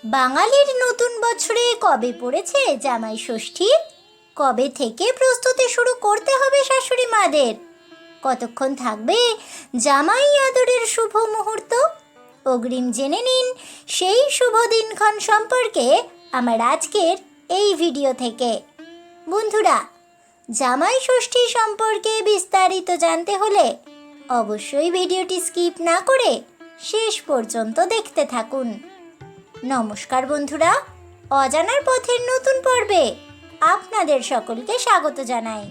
বাঙালির নতুন বছরে কবে পড়েছে জামাই ষষ্ঠী? কবে থেকে প্রস্তুতি শুরু করতে হবে শাশুড়ি মাদের? কতক্ষণ থাকবে জামাই আদরের শুভ মুহূর্ত? অগ্রিম জেনে নিন সেই শুভ দিনক্ষণ সম্পর্কে আমার আজকের এই ভিডিও থেকে। বন্ধুরা, জামাই ষষ্ঠী সম্পর্কে বিস্তারিত জানতে হলে অবশ্যই ভিডিওটি স্কিপ না করে শেষ পর্যন্ত দেখতে থাকুন। নমস্কার বন্ধুরা, অজানার পথের নতুন পর্বে আপনাদের সকলকে স্বাগত জানাই।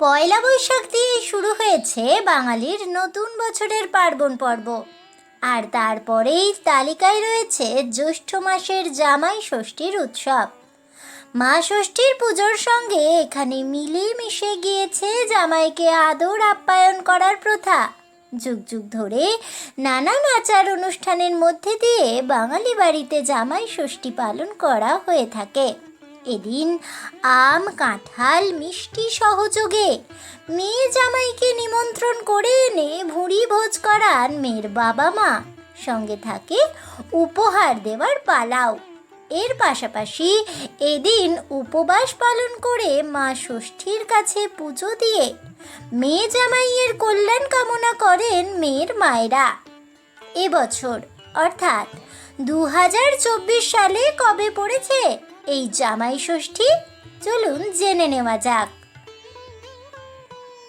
পয়লা বৈশাখ দিয়ে শুরু হয়েছে বাঙালির নতুন বছরের পার্বণ পর্ব, আর তারপরেই তালিকায় রয়েছে জ্যৈষ্ঠ মাসের জামাই ষষ্ঠীর উৎসব। মা ষষ্ঠীর পুজোর সঙ্গে এখানে মিলেমিশে গিয়েছে জামাইকে আদর আপ্যায়ন করার প্রথা। যুগ যুগ ধরে নানান আচার অনুষ্ঠানের মধ্যে দিয়ে বাঙালি বাড়িতে জামাই ষষ্ঠী পালন করা হয়ে থাকে। এদিন আম, কাঁঠাল, মিষ্টি সহযোগে মেয়ে জামাইকে নিমন্ত্রণ করে এনে ভুঁড়ি ভোজ করান মেয়ের বাবা মা। সঙ্গে থাকে উপহার দেওয়ার পালাও। এর পাশাপাশি এদিন উপবাস পালন করে মা ষষ্ঠীর কাছে পুজো দিয়ে মেয়ে জামাইয়ের কল্যাণ কামনা করেন মেয়ের মায়েরা। এবছর অর্থাৎ 2024 সালে কবে পড়েছে এই জামাই ষষ্ঠী? চলুন জেনে নেওয়া যাক।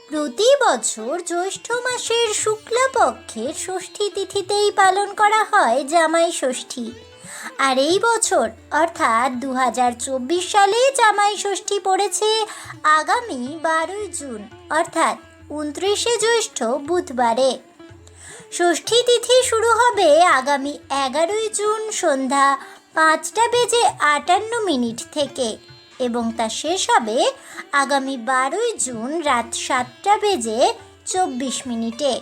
প্রতি বছর জ্যৈষ্ঠ মাসের শুক্লাপক্ষের ষষ্ঠী তিথিতেই পালন করা হয় জামাই ষষ্ঠী। আর এই বছর অর্থাৎ 2024 সালে জামাই ষষ্ঠী পড়েছে আগামী 12 জুন অর্থাৎ 29শে জ্যৈষ্ঠ বুধবারে। ষষ্ঠী তিথি শুরু হবে আগামী 11 জুন সন্ধ্যা 5:58 থেকে এবং তা শেষ হবে আগামী 12 জুন রাত 7:24।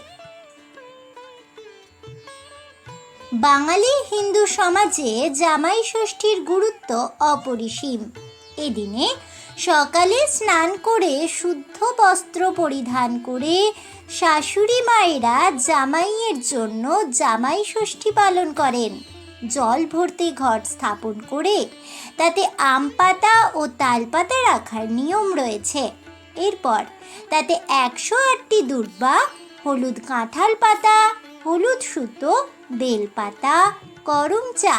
বাঙালি হিন্দু সমাজে জামাই ষষ্ঠীর গুরুত্ব অপরিসীম। এদিনে সকালে স্নান করে শুদ্ধ বস্ত্র পরিধান করে শাশুড়ি মায়েরা জামাইয়ের জন্য জামাই ষষ্ঠী পালন করেন। জল ভর্তি ঘট স্থাপন করে তাতে আম পাতা ও তাল পাতা রাখার নিয়ম রয়েছে। এরপর তাতে 108টি দূর্বা, হলুদ কাঁঠাল পাতা, হলুদ সুতো, বেলপাতা, করম চা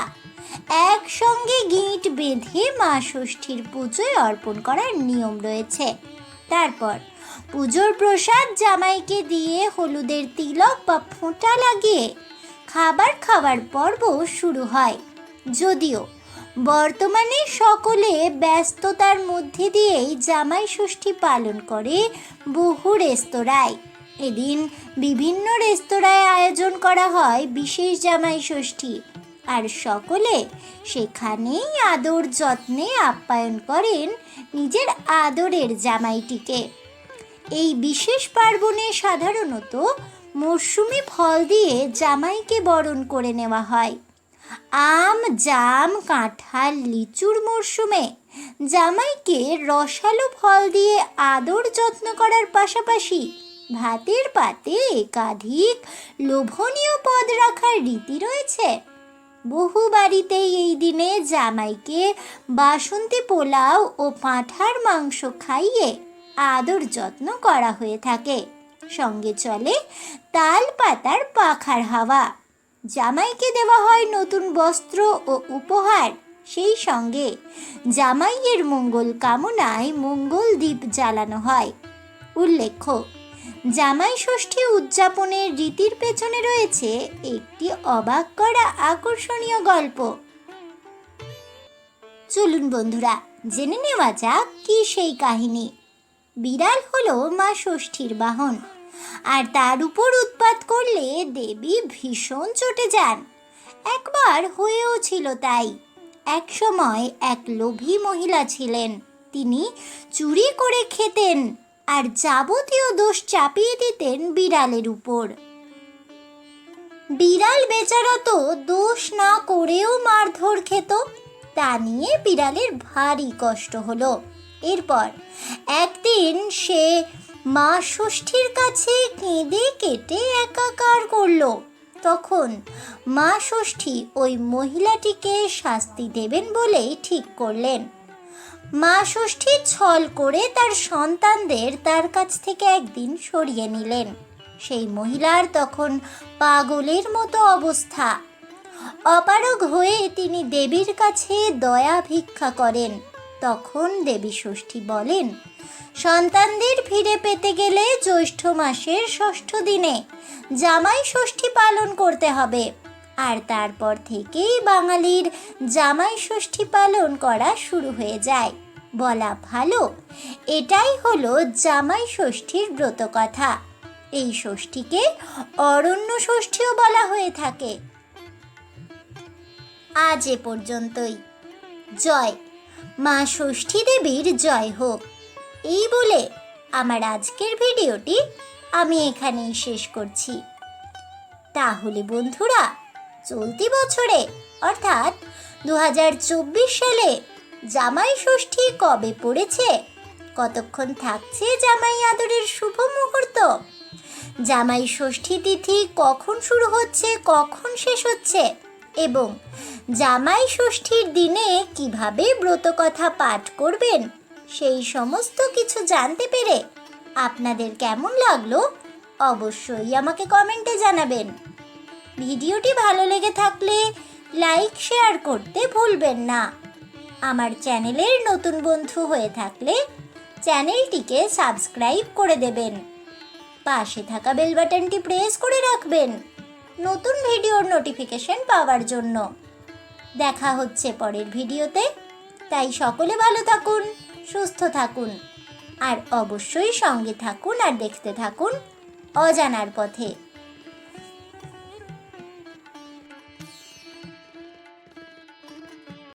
একসঙ্গে গিঁট বেঁধে মা ষষ্ঠীর পুজোয় অর্পণ করার নিয়ম রয়েছে। তারপর পুজোর প্রসাদ জামাইকে দিয়ে হলুদের তিলক বা ফোঁটা লাগিয়ে খাবার খাওয়ার পর্ব শুরু হয়। যদিও বর্তমানে সকলে ব্যস্ততার মধ্যে দিয়েই জামাই ষষ্ঠী পালন করে বহু রেস্তোরাঁয়। এদিন বিভিন্ন রেস্তোরাঁয় আয়োজন করা হয় বিশেষ জামাই ষষ্ঠী, আর সকলে সেখানেই আদর যত্নে আপ্যায়ন করেন নিজের আদরের জামাইটিকে। এই বিশেষ পার্বণে সাধারণত মরশুমি ফল দিয়ে জামাইকে বরণ করে নেওয়া হয়। আম, জাম, কাঁঠাল, লিচুর মরশুমে জামাইকে রসালো ফল দিয়ে আদর যত্ন করার পাশাপাশি ভাতের পাতে একাধিক লোভনীয় পদ রাখার রীতি রয়েছে। বহু বাড়িতেই এই দিনে জামাইকে বাসন্তী পোলাও ও পাঁঠার মাংস খাইয়ে আদর যত্ন করা হয়ে থাকে। সঙ্গে চলে তাল পাতার পাখার হাওয়া। জামাইকে দেওয়া হয় নতুন বস্ত্র ও উপহার। সেই সঙ্গে জামাইয়ের মঙ্গল কামনায় মঙ্গল দ্বীপ জ্বালানো হয়। উল্লেখ্য, জামাই ষষ্ঠী উদযাপনের রীতির পেছনে রয়েছে একটি অবাক করা আকর্ষণীয় গল্প। চলুন বন্ধুরা, জেনে নেওয়া যাক কি সেই কাহিনী। বিড়াল হলো মা ষষ্ঠীর বাহন, আর তার উপর উৎপাত করলে দেবী ভীষণ চটে যান। একবার হয়েও ছিল তাই। এক সময় এক লোভী মহিলা ছিলেন। তিনি চুরি করে খেতেন আর যাবতীয় দোষ চাপিয়ে দিতেন বিড়ালের উপর। বিড়াল বেচারা তো দোষ না করেও মারধর খেত। তা নিয়ে বিড়ালের ভারী কষ্ট হলো। এরপর একদিন সে মা ষষ্ঠীর কাছে কেঁদে কেটে একাকার করলো। তখন মা ষষ্ঠী ওই মহিলাটিকে শাস্তি দেবেন বলেই ঠিক করলেন। মা ষষ্ঠী ছল করে তার সন্তানদের তার কাছ থেকে একদিন সরিয়ে নিলেন। সেই মহিলার তখন পাগলের মতো অবস্থা। অপারগ হয়ে তিনি দেবীর কাছে দয়া ভিক্ষা করেন। তখন দেবী ষষ্ঠী বলেন, সন্তানদের ফিরে পেতে গেলে জ্যৈষ্ঠ মাসের ষষ্ঠ দিনে জামাই ষষ্ঠী পালন করতে হবে। আর তারপর থেকেই বাঙালির জামাই ষষ্ঠী পালন করা শুরু হয়ে যায়। বলা ভালো, এটাই হলো জামাই ষষ্ঠীর ব্রতকথা। এই ষষ্ঠীকে অরণ্য ষষ্ঠীও বলা হয়ে থাকে। আজ এ পর্যন্তই। জয় মা ষষ্ঠী দেবীর জয় হোক। এই বলে আমার আজকের ভিডিওটি আমি এখানেই শেষ করছি। তাহলে বন্ধুরা, চলতি বছরে অর্থাৎ 2024 সালে জামাই ষষ্ঠী কবে পড়েছে, কতক্ষণ থাকছে জামাই আদরের শুভ মুহূর্ত, জামাই ষষ্ঠী তিথি কখন শুরু হচ্ছে কখন শেষ হচ্ছে, এবং জামাই ষষ্ঠীর দিনে কিভাবে ব্রতকথা পাঠ করবেন, সেই সমস্ত কিছু জানতে পেরে আপনাদের কেমন লাগলো অবশ্যই আমাকে কমেন্টে জানাবেন। ভিডিওটি ভালো লেগে থাকলে লাইক শেয়ার করতে ভুলবেন না। আমার চ্যানেলের নতুন বন্ধু হয়ে থাকলে চ্যানেলটিকে সাবস্ক্রাইব করে দেবেন। পাশে থাকা বেল বাটনটি প্রেস করে রাখবেন নতুন ভিডিওর নোটিফিকেশন পাওয়ার জন্য। দেখা হচ্ছে পরের ভিডিওতে। তাই সকলে ভালো থাকুন, সুস্থ থাকুন, আর অবশ্যই সঙ্গে থাকুন আর দেখতে থাকুন অজানার পথে।